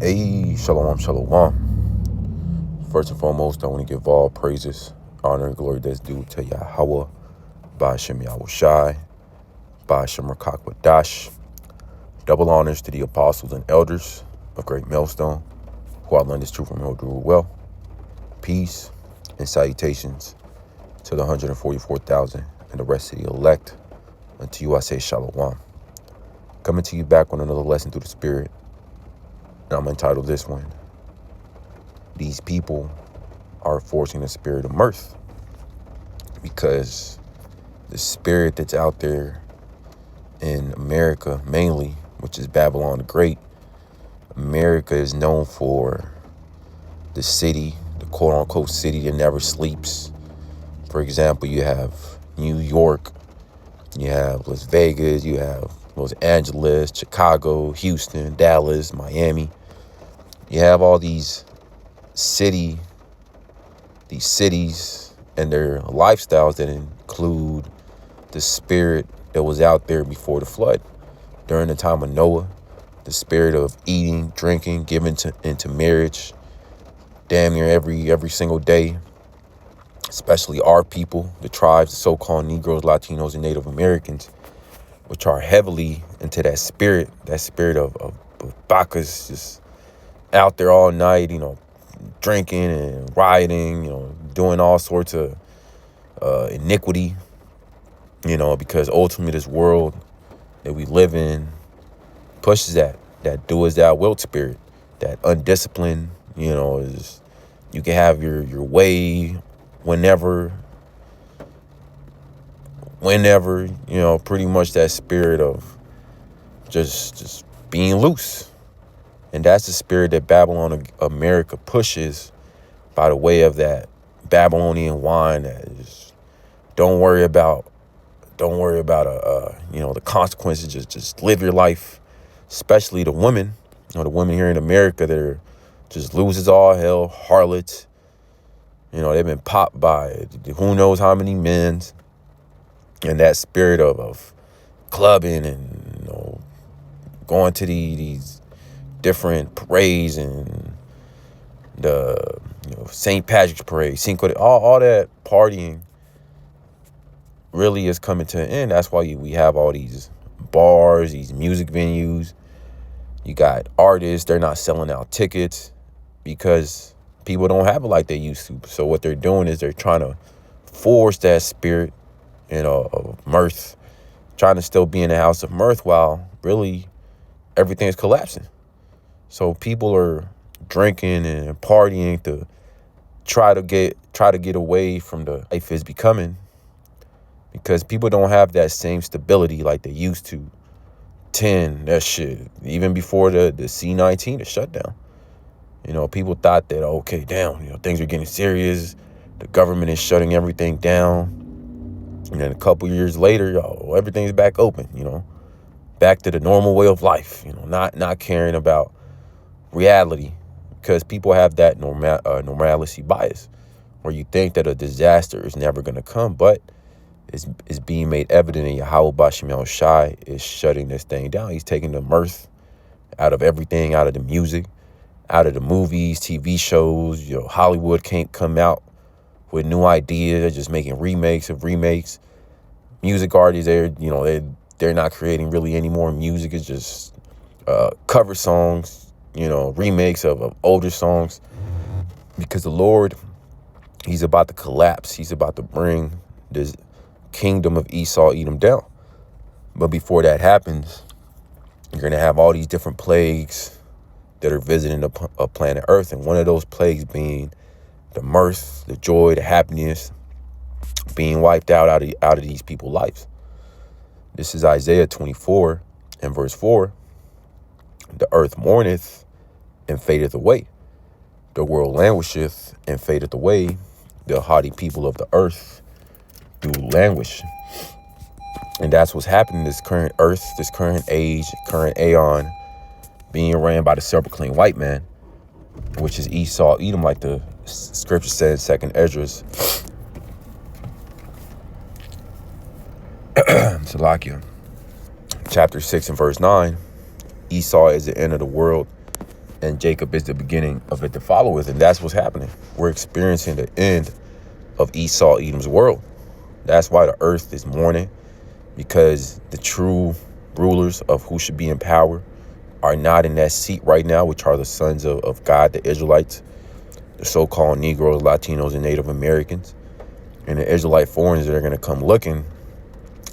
Hey, shalom, shalom. First and foremost, I want to give all praises, honor, and glory that's due to Yahweh, Ba'ashem Yahushai, Ba'ashem Rakakwadash. Double honors to the apostles and elders of Great Millstone, who I learned this truth from who rule well. Peace and salutations to the 144,000 and the rest of the elect. Unto you I say shalom. Coming to you back on another lesson through the Spirit. And I'm entitled this one, These People Are Forcing the Spirit of Mirth. Because the spirit that's out there in America mainly, which is Babylon the Great, America is known for the city, the quote-unquote city that never sleeps. For example, you have New York, you have Las Vegas, you have Los Angeles, Chicago, Houston, Dallas, Miami. You have all these cities and their lifestyles that include the spirit that was out there before the flood. During the time of Noah, the spirit of eating, drinking, giving into marriage, damn near every single day, especially our people, the tribes, the so-called Negroes, Latinos, and Native Americans, which are heavily into that spirit of Bacchus, just out there all night, drinking and rioting, doing all sorts of iniquity, because ultimately this world that we live in pushes that do as thou wilt spirit, that undisciplined, is you can have your way whenever, pretty much that spirit of just being loose. And that's the spirit that Babylon America pushes by the way of that Babylonian wine that is, don't worry about the consequences. Just live your life, especially the women, the women here in America that are just loses all hell, harlots. They've been popped by who knows how many men, and that spirit of clubbing and going to these different parades and the St. Patrick's Parade, Cinco de, all that partying really is coming to an end. That's why we have all these bars, these music venues. You got artists, they're not selling out tickets because people don't have it like they used to. So what they're doing is they're trying to force that spirit, of mirth, trying to still be in the house of mirth while really everything is collapsing. So people are drinking and partying to try to get away from the life is becoming, because people don't have that same stability like they used to. That shit, even before the C-19, the shutdown. People thought that, okay, damn, things are getting serious. The government is shutting everything down. And then a couple years later, everything's back open, back to the normal way of life, not caring about reality, because people have that normalcy bias where you think that a disaster is never going to come, but it's being made evident in Yahweh Ba'ashem Yahushai is shutting this thing down. He's taking the mirth out of everything, out of the music, out of the movies, TV shows. Hollywood can't come out with new ideas. They're just making remakes of remakes. Music artists, they're not creating really any more music. It's just cover songs, remakes of older songs, because the Lord, he's about to collapse. He's about to bring this kingdom of Esau, Edom down. But before that happens, you're going to have all these different plagues that are visiting the planet Earth. And one of those plagues being the mirth, the joy, the happiness being wiped out of these people's lives. This is Isaiah 24 and verse 4. The earth mourneth and fadeth away. The world languisheth and fadeth away. The haughty people of the earth do languish. And that's what's happening in this current earth, this current age, current aeon, being ran by the self-proclaimed white man, which is Esau, Edom, like the scripture says, 2nd Esdras. Salakia. Chapter 6 and verse 9. Esau is the end of the world, And Jacob is the beginning of it to follow with. And that's what's happening. We're experiencing the end of Esau, Edom's world. That's why the earth is mourning, because the true rulers of who should be in power are not in that seat right now, which are the sons of God, the Israelites, the so-called Negroes, Latinos, and Native Americans. And the Israelite foreigners that are going to come looking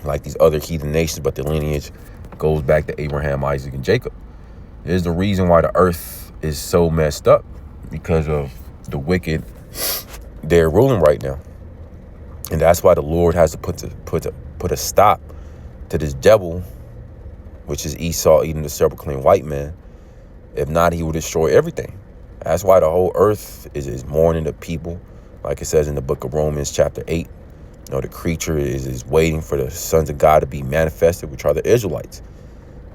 like these other heathen nations, but the lineage goes back to Abraham, Isaac, and Jacob. There's the reason why the earth is so messed up, because of the wicked they're ruling right now. And that's why the Lord has to put a stop to this devil, which is Esau, eating the self-proclaimed white man. If not, he will destroy everything. That's why the whole earth is mourning the people. Like it says in the book of Romans chapter 8, the creature is waiting for the sons of God to be manifested, which are the Israelites.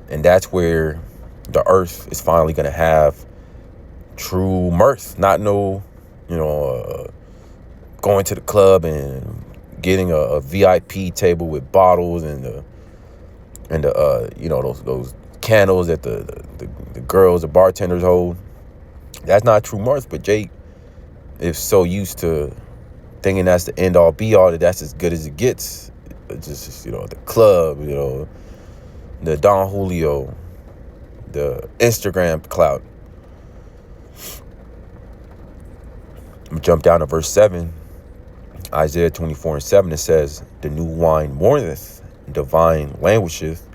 And that's where the earth is finally going to have true mirth. Not going to the club and getting a VIP table with bottles and those candles that the girls, the bartenders hold. That's not true mirth. But Jake is so used to thinking that's the end all be all, that's as good as it gets. It's just the club, the Don Julio, the Instagram clout. Jump down to verse 7, Isaiah 24:7. It says, "The new wine mourneth, divine languisheth,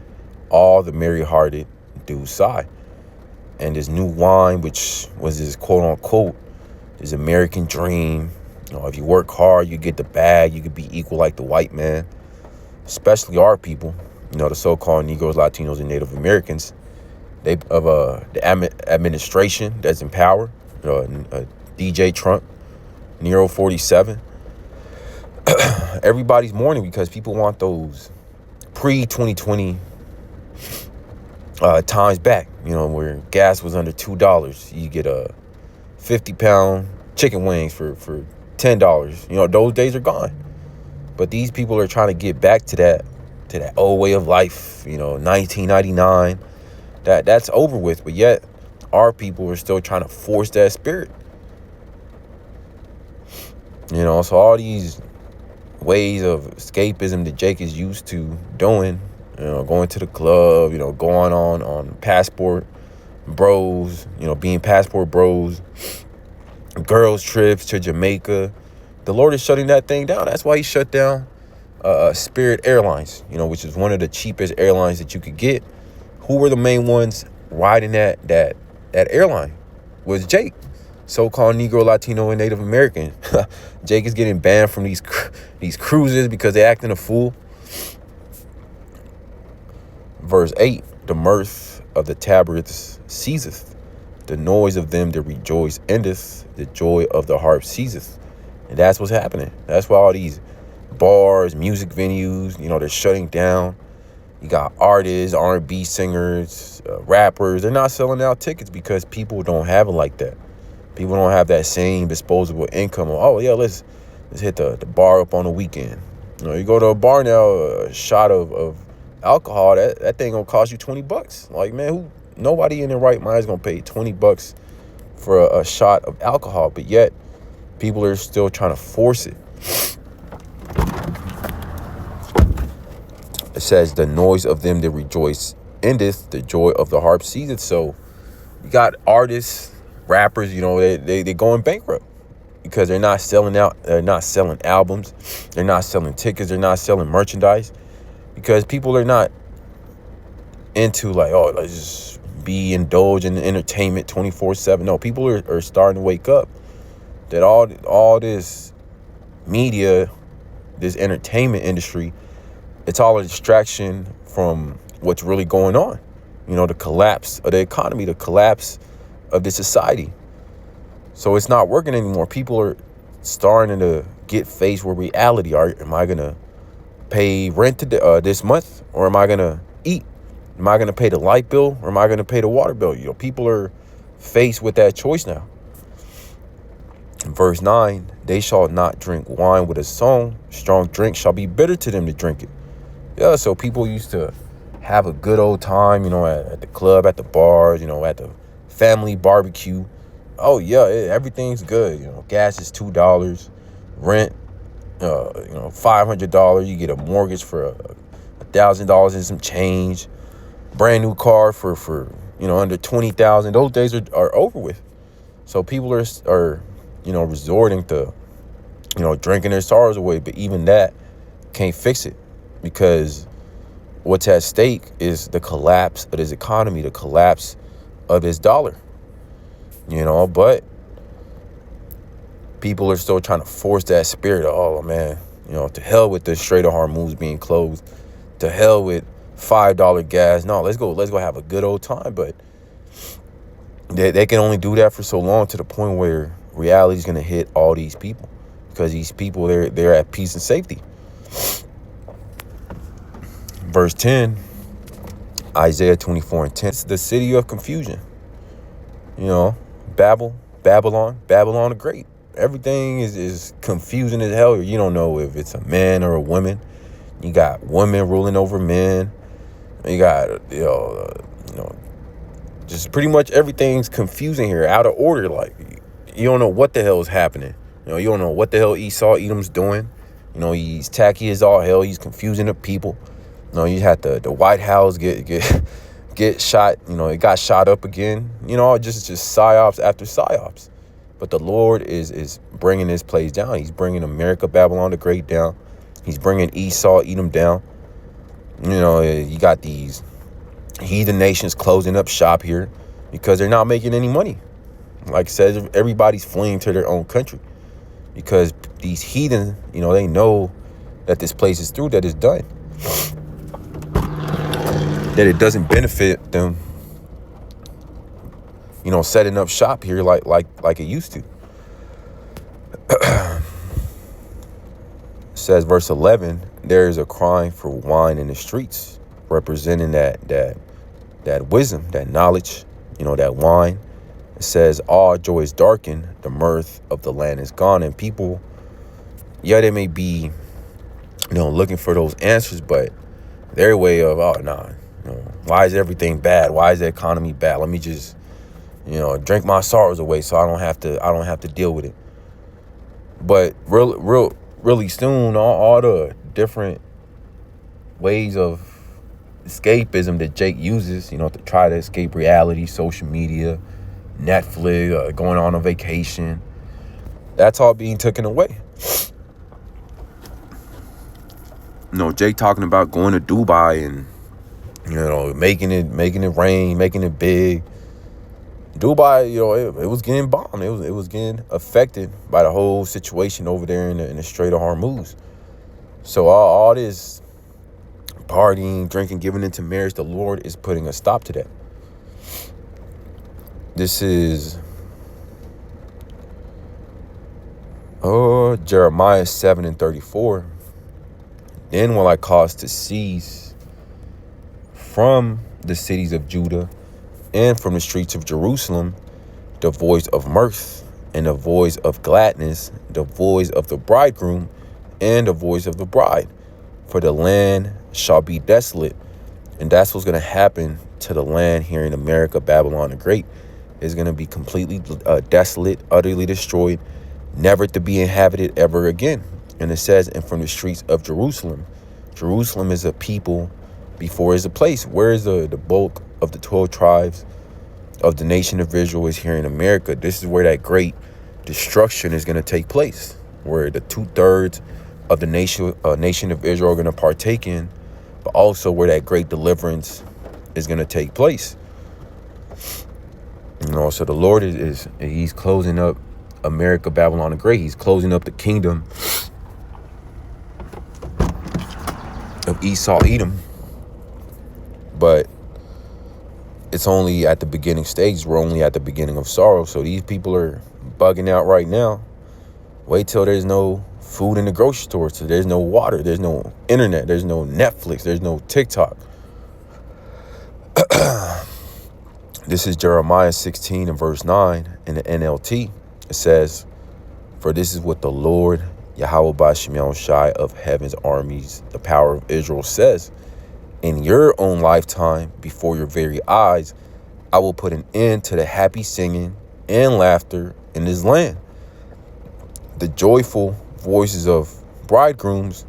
all the merry-hearted do sigh." And this new wine, which was this quote-unquote, this American dream. If you work hard, you get the bag. You could be equal like the white man, especially our people. The so-called Negroes, Latinos, and Native Americans. They of the administration that's in power. DJ Trump, Nero 47. Everybody's mourning because people want those pre-2020 times back. Where gas was under $2. You get a 50-pound chicken wings for $10. Those days are gone. But these people are trying to get back to that old way of life. 1999. That's over with. But yet our people are still trying to force that spirit. So all these ways of escapism that Jake is used to doing, going to the club, going on passport bros, being passport bros, girls trips to Jamaica. The Lord is shutting that thing down. That's why he shut down Spirit Airlines, which is one of the cheapest airlines that you could get. Who were the main ones riding that airline? Was Jake, so-called Negro, Latino, and Native American. Jake is getting banned from these cruises because they're acting a fool. Verse 8, "The mirth of the tabrets ceaseth, the noise of them that rejoice endeth, the joy of the harp ceaseth." And that's what's happening. That's why all these bars, music venues, they're shutting down. You got artists, R&B singers, rappers. They're not selling out tickets because people don't have it like that. People don't have that same disposable income. Oh yeah, let's hit the bar up on the weekend. You go to a bar now, a shot of alcohol, that thing gonna cost you $20. Like, man, nobody in their right mind is gonna pay $20 for a shot of alcohol. But yet people are still trying to force it. It says, "The noise of them that rejoice endeth, the joy of the harp ceaseth." So you got artists, rappers, they going bankrupt because they're not selling out. They're not selling albums. They're not selling tickets. They're not selling merchandise because people are not into let's just be indulged in entertainment 24/7. No, people are starting to wake up that all this media, this entertainment industry, it's all a distraction from what's really going on. The collapse of the economy, the collapse of the society. So it's not working anymore. People are starting to get faced with reality. Am I going to pay rent this month, or am I going to eat? Am I going to pay the light bill, or am I going to pay the water bill? People are faced with that choice now. In verse 9, "They shall not drink wine with a song. Strong drink shall be bitter to them to drink it." Yeah, so people used to have a good old time, at the club, at the bars, at the family barbecue. Oh yeah, everything's good. Gas is $2. Rent, $500. You get a mortgage for $1,000 and some change. Brand new car for under 20,000. Those days are over with. So people are resorting to drinking their sorrows away. But even that can't fix it, because what's at stake is the collapse of this economy, the collapse of this dollar. But people are still trying to force that spirit of, oh man, to hell with the Strait of Hormuz being closed, to hell with $5 gas. No, let's go have a good old time. But they can only do that for so long, to the point where reality is going to hit all these people, because these people, they're at peace and safety. Verse 10, Isaiah 24:10. It's the city of confusion. Babylon the Great. Everything is confusing as hell. You don't know if it's a man or a woman. You got women ruling over men. You got, just pretty much everything's confusing here, out of order. Like, you don't know what the hell is happening. You don't know what the hell Edom's doing. He's tacky as all hell. He's confusing the people. You had the White House get shot. It got shot up again. Just psyops after psyops. But the Lord is bringing this place down. He's bringing America, Babylon the Great down. He's bringing Edom down. You got these heathen nations closing up shop here because they're not making any money. Like I said, everybody's fleeing to their own country because these heathen, they know that this place is through, that it's done, that it doesn't benefit them, setting up shop here like it used to. It says, verse 11, there is a crying for wine in the streets, representing that wisdom, that knowledge, that wine. It says, all joy is darkened, the mirth of the land is gone. And people, they may be, looking for those answers, but their way of, why is everything bad? Why is the economy bad? Let me just, drink my sorrows away so I don't have to deal with it. But really soon, all the different ways of escapism that Jake uses, to try to escape reality, social media, Netflix, going on a vacation, that's all being taken away. Jake talking about going to Dubai and, making it rain, making it big. Dubai, it was getting bombed. It was getting affected by the whole situation over there in the Strait of Hormuz. So all this partying, drinking, giving into marriage, the Lord is putting a stop to that. This is Jeremiah 7:34. Then will I cause to cease from the cities of Judah and from the streets of Jerusalem the voice of mirth and the voice of gladness, the voice of the bridegroom and the voice of the bride. For the land shall be desolate. And that's what's going to happen to the land here in America, Babylon the Great. Is going to be completely desolate, utterly destroyed, never to be inhabited ever again. And it says, and from the streets of Jerusalem. Jerusalem is a people before it's a place. Where is the bulk of the 12 tribes of the nation of Israel is here in America. This is where that great destruction is going to take place, where the 2/3 of the nation of Israel are going to partake in, but also where that great deliverance is going to take place. So the Lord he's closing up America, Babylon the Great. He's closing up the kingdom of Edom. But it's only at the beginning stage. We're only at the beginning of sorrow. So these people are bugging out right now. Wait till there's no food in the grocery store. So there's no water. There's no internet. There's no Netflix. There's no TikTok. This is Jeremiah 16 and verse 9 in the NLT. It says, for this is what the Lord, Yahweh Ba'Shem Yahushai of heaven's armies, the power of Israel says, in your own lifetime, before your very eyes, I will put an end to the happy singing and laughter in this land. The joyful voices of bridegrooms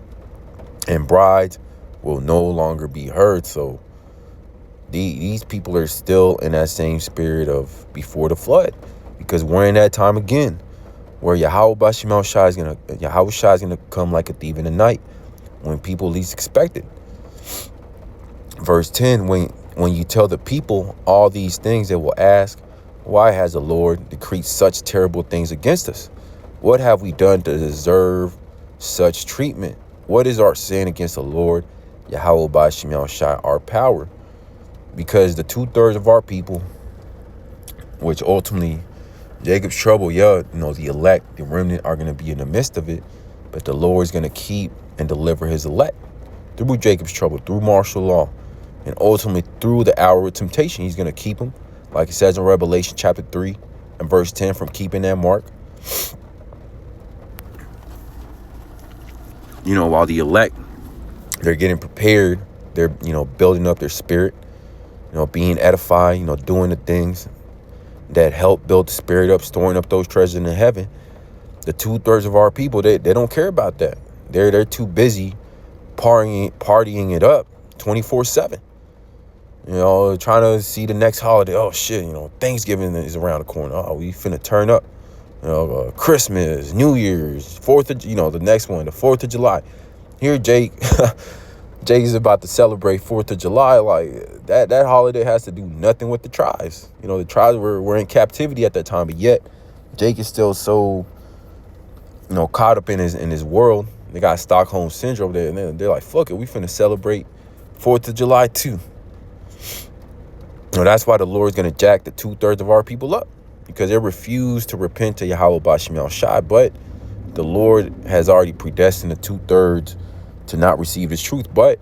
and brides will no longer be heard. So these people are still in that same spirit of before the flood, because we're in that time again where Yahweh Shai is gonna come like a thief in the night when people least expect it. Verse 10, when you tell the people all these things, they will ask, why has the Lord decreed such terrible things against us? What have we done to deserve such treatment? What is our sin against the Lord, Yahweh Shai, our power? Because the 2/3 of our people, which ultimately Jacob's trouble, the elect, the remnant are going to be in the midst of it, but the Lord is going to keep and deliver his elect through Jacob's trouble, through martial law, and ultimately through the hour of temptation. He's going to keep them, like it says in Revelation chapter 3 and verse 10, from keeping that mark. While the elect, they're getting prepared, they're, building up their spirit, being edified, doing the things that help build the spirit up, storing up those treasures in heaven. The 2/3 of our people, they don't care about that. They're too busy partying it up 24/7. Trying to see the next holiday. Oh shit, Thanksgiving is around the corner. Oh, we finna turn up. Christmas, New Year's, the next one, the 4th of July. Here, Jake is about to celebrate 4th of July. Like that holiday has to do nothing with the tribes. The tribes were in captivity at that time, but yet Jake is still so, caught up in his world. They got Stockholm syndrome there, and they're like, fuck it, we finna celebrate 4th of July too. That's why the Lord's gonna jack the 2/3 of our people up, because they refuse to repent to Yahweh Shai. But the Lord has already predestined the 2/3 to not receive his truth, but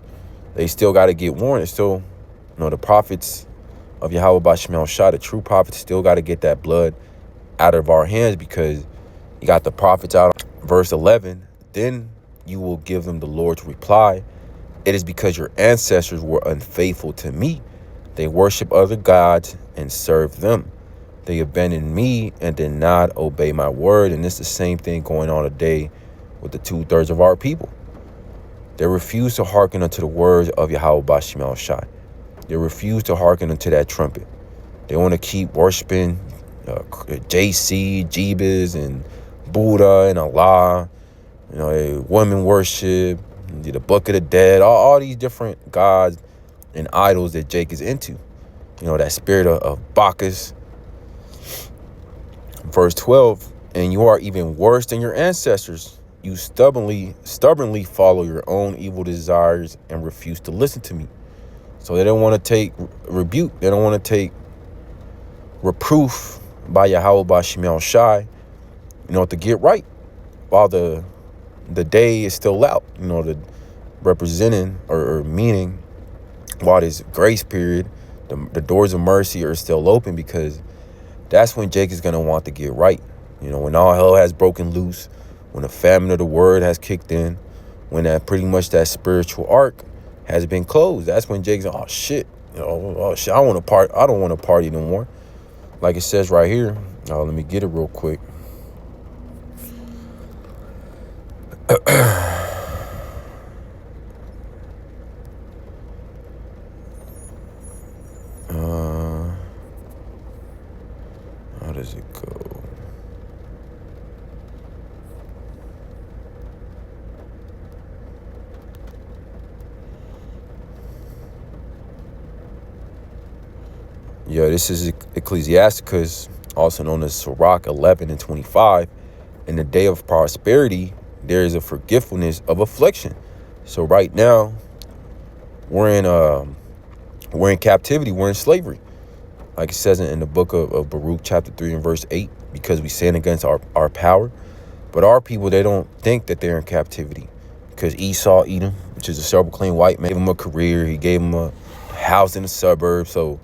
they still got to get warned. It's still, the prophets of Yahweh Shai, the true prophets, still got to get that blood out of our hands, because you got the prophets out. Verse 11, then you will give them the Lord's reply. It is because your ancestors were unfaithful to me. They worship other gods and serve them. They abandoned me and did not obey my word. And it's the same thing going on today with the 2/3 of our people. They refuse to hearken unto the words of Yahweh Shai. They refuse to hearken unto that trumpet. They want to keep worshiping JC, Jebus, and Buddha, and Allah. Women worship, the Book of the Dead, all these different gods and idols that Jake is into. That spirit of Bacchus. Verse 12, and you are even worse than your ancestors. You stubbornly follow your own evil desires and refuse to listen to me. So they don't want to take rebuke. They don't want to take reproof by Yahweh Shai, to get right while the day is still out, the representing or meaning while this grace period, the doors of mercy are still open, because that's when Jake is going to want to get right. When all hell has broken loose, when the famine of the word has kicked in, when that spiritual arc has been closed, that's when Jake's, oh shit, I don't want to party no more. Like it says right here. Let me get it real quick. How does it go? Yeah, this is Ecclesiasticus, also known as Sirach 11 and 25. In the day of prosperity, there is a forgetfulness of affliction. So right now, we're in captivity. We're in slavery. Like it says in the book of Baruch chapter 3 and verse 8, because we sin against our power. But our people, they don't think that they're in captivity, because Esau, Edom, which is a self-proclaimed white man, gave him a career. He gave him a house in the suburbs. So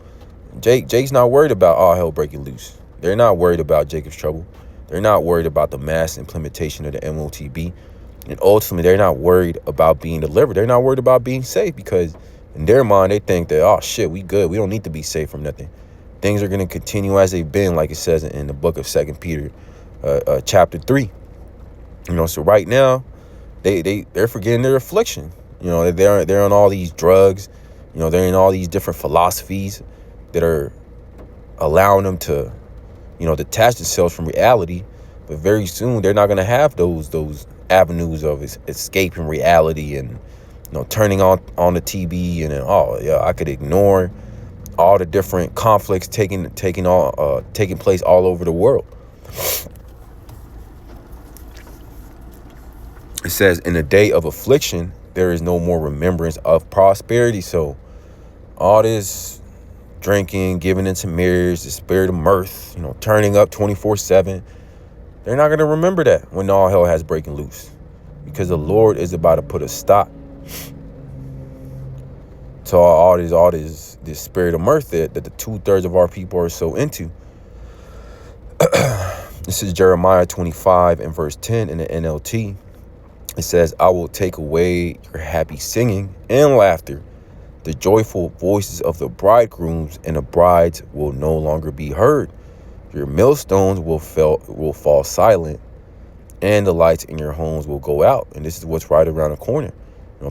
Jake's not worried about all hell breaking loose. They're not worried about Jacob's trouble. They're not worried about the mass implementation of the MOTB. And ultimately, they're not worried about being delivered. They're not worried about being safe, because in their mind, they think that, oh shit, we good. We don't need to be safe from nothing. things are going to continue as they've been, like it says in the book of 2 Peter, chapter 3. So right now, they're forgetting their affliction. They're on all these drugs. They're in all these different philosophies that are allowing them to, detach themselves from reality. But very soon, they're not going to have those avenues of escaping reality and, turning on the TV and I could ignore all the different conflicts taking place all over the world. It says, in the day of affliction, there is no more remembrance of prosperity. So all this drinking, giving into marriage, the spirit of mirth, turning up 24/7, they're not going to remember that when all hell has breaking loose, because the Lord is about to put a stop to all this spirit of mirth that the 2/3 of our people are so into. This is Jeremiah 25 and verse 10 in the NLT. It says, I will take away your happy singing and laughter. The joyful voices of the bridegrooms and the brides will no longer be heard. Your millstones will fall silent, and the lights in your homes will go out. And this is what's right around the corner.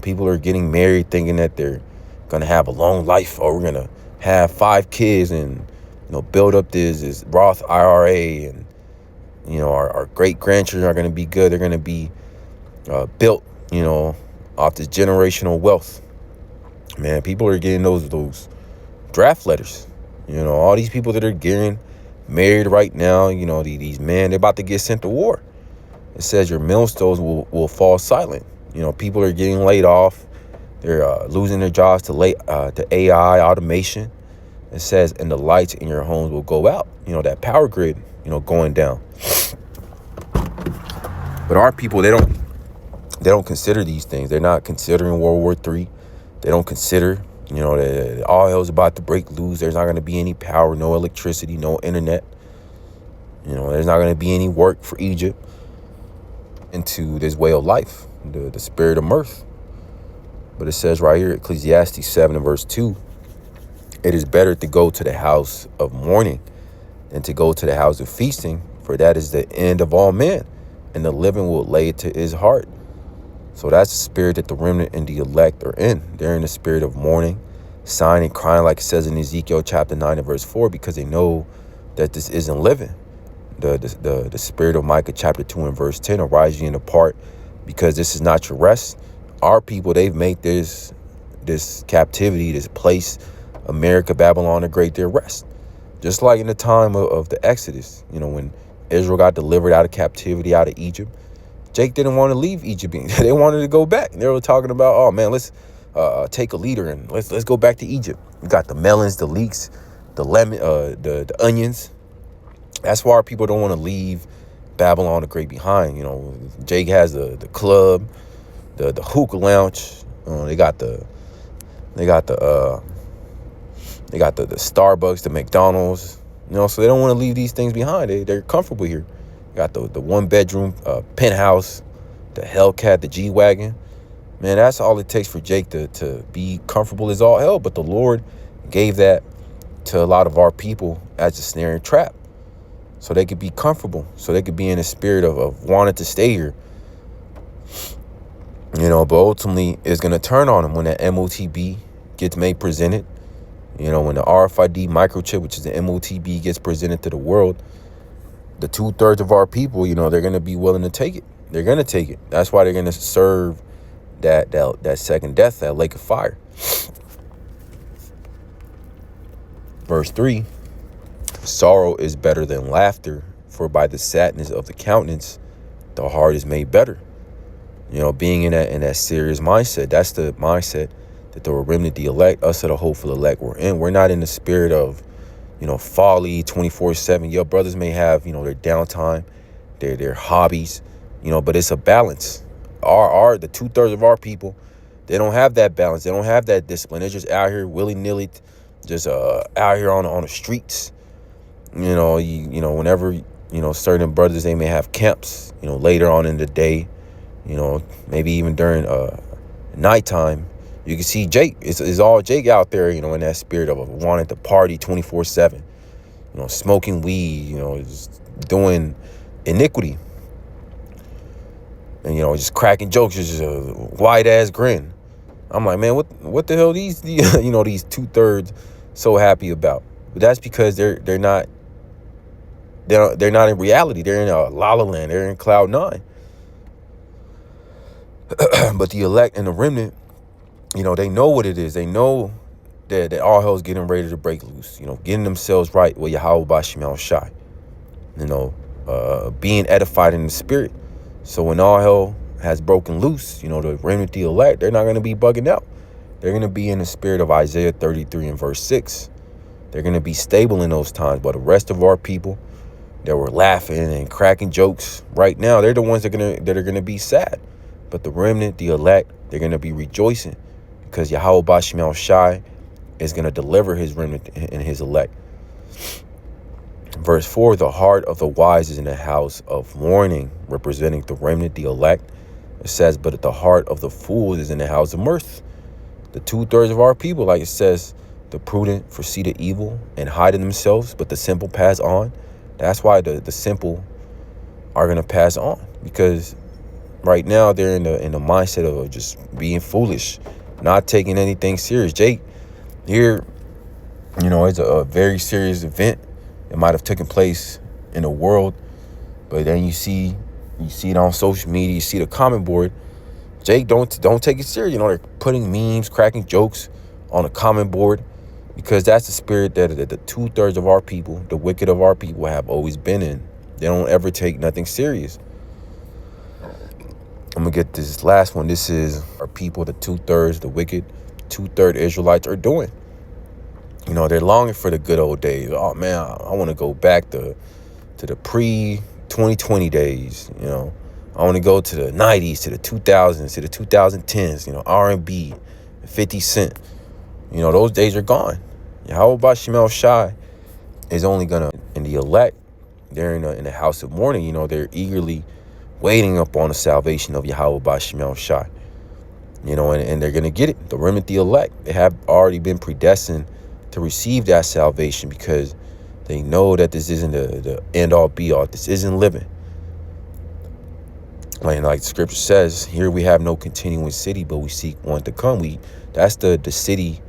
People are getting married thinking that they're going to have a long life, or we're going to have 5 kids and, build up this Roth IRA, and, our great grandchildren are going to be good. They're going to be built, off this generational wealth. Man, people are getting those draft letters. All these people that are getting married right now, these men, they're about to get sent to war. It says your millstones will fall silent. People are getting laid off. They're losing their jobs to AI automation. It says, and the lights in your homes will go out. That power grid, going down. But our people, they don't consider these things. They're not considering World War III. They don't consider, that all hell's about to break loose. There's not going to be any power, no electricity, no internet. There's not going to be any work for Egypt into this way of life, the spirit of mirth. But it says right here, Ecclesiastes 7 and verse 2, it is better to go to the house of mourning than to go to the house of feasting, for that is the end of all men, and the living will lay it to his heart. So that's the spirit that the remnant and the elect are in. They're in the spirit of mourning, sighing and crying, like it says in Ezekiel chapter 9 and verse 4, because they know that this isn't living. The spirit of Micah chapter 2 and verse 10, arise ye and depart, because this is not your rest. Our people, they've made this captivity, this place, America, Babylon the Great, their rest. Just like in the time of the Exodus, when Israel got delivered out of captivity, out of Egypt, Jake didn't want to leave Egypt. They wanted to go back. They were talking about, oh man, let's take a leader and let's go back to Egypt. We got the melons, the leeks, the lemon, the onions. That's why our people don't want to leave Babylon the Great behind. Jake has the club, the hookah lounge. They got the Starbucks, the McDonald's. So they don't want to leave these things behind. They're comfortable here. Got the 1-bedroom penthouse, the Hellcat, the G-Wagon. Man, that's all it takes for Jake to be comfortable as all hell. But the Lord gave that to a lot of our people as a snare and trap, so they could be comfortable, so they could be in a spirit of wanting to stay here. But ultimately it's going to turn on them when that MOTB gets presented. When the RFID microchip, which is the MOTB, gets presented to the world, the 2/3 of our people, they're going to be willing to take it. They're going to take it. That's why they're going to serve that second death, that lake of fire. Verse 3, sorrow is better than laughter, for by the sadness of the countenance, the heart is made better. Being in that serious mindset, that's the mindset that the remnant, the elect, us, are the hopeful elect, we're in. We're not in the spirit of, folly 24/7. Your brothers may have, their downtime, their hobbies, but it's a balance. The 2/3 of our people, they don't have that balance. They don't have that discipline. They're just out here willy-nilly, just out here on the streets. Whenever, certain brothers, they may have camps, later on in the day, maybe even during nighttime. You can see Jake. It's all Jake out there, in that spirit of wanting to party 24/7. smoking weed, just doing iniquity, and just cracking jokes, just a wide ass grin. I'm like, man, what the hell these these 2/3 so happy about? But that's because they're not in reality. They're in a la la land. They're in cloud nine. But the elect and the remnant, they know what it is. They know that all hell's getting ready to break loose. Getting themselves right with Yahweh Bashim Al Shai. Being edified in the spirit. So when all hell has broken loose, the remnant, the elect, they're not going to be bugging out. They're going to be in the spirit of Isaiah 33 and verse 6. They're going to be stable in those times. But the rest of our people that were laughing and cracking jokes right now, they're the ones that are going to be sad. But the remnant, the elect, they're going to be rejoicing because Yahweh Bashim Al Shai is going to deliver his remnant and his elect. Verse 4, the heart of the wise is in the house of mourning, representing the remnant, the elect. It says, but the heart of the fools is in the house of mirth. The 2/3 of our people, like it says, the prudent foresee the evil and hide in themselves, but the simple pass on. That's why the simple are going to pass on, because right now they're in the mindset of just being foolish, not taking anything serious. Jake, here, it's a very serious event. It might have taken place in the world, but then you see it on social media, you see the comment board. Jake, don't take it serious. They're putting memes, cracking jokes on the comment board, because that's the spirit that the 2/3 of our people, the wicked of our people, have always been in. They don't ever take nothing serious. I'm gonna get this last one. This is our people, the 2/3, the wicked 2/3 Israelites are doing. They're longing for the good old days. Oh man, I want to go back to the pre-2020 days. I want to go to the 90s, to the 2000s, to the 2010s. R&B, 50 Cent. Those days are gone. How about Shemel Shai is only gonna, and the elect, they're in the house of mourning. They're eagerly waiting upon the salvation of Yahweh Bashim Shai. And they're gonna get it. The remnant, the elect, they have already been predestined to receive that salvation, because they know that this isn't the end all be all. This isn't living. Like the scripture says, here we have no continuing city, but we seek one to come. That's the city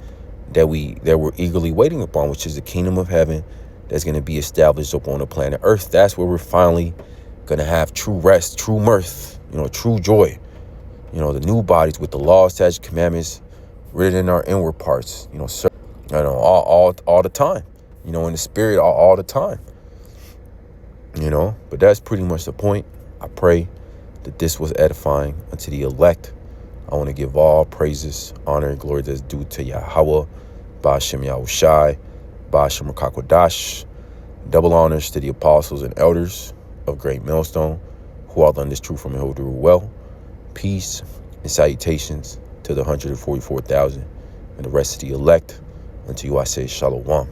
that we're eagerly waiting upon, which is the kingdom of heaven that's going to be established upon the planet Earth. That's where we're finally going to have true rest, true mirth, true joy. The new bodies with the law, statutes, commandments written in our inward parts. All the time. In the spirit all the time. But that's pretty much the point. I pray that this was edifying unto the elect. I want to give all praises, honor, and glory that's due to Yahweh, Ba'ashem Yahushai, Ba'ashem Rakakwadash. Double honors to the apostles and elders of Great Millstone, who all done this truth from and who do well. Peace and salutations to the 144,000 and the rest of the elect. Unto you I say shalom.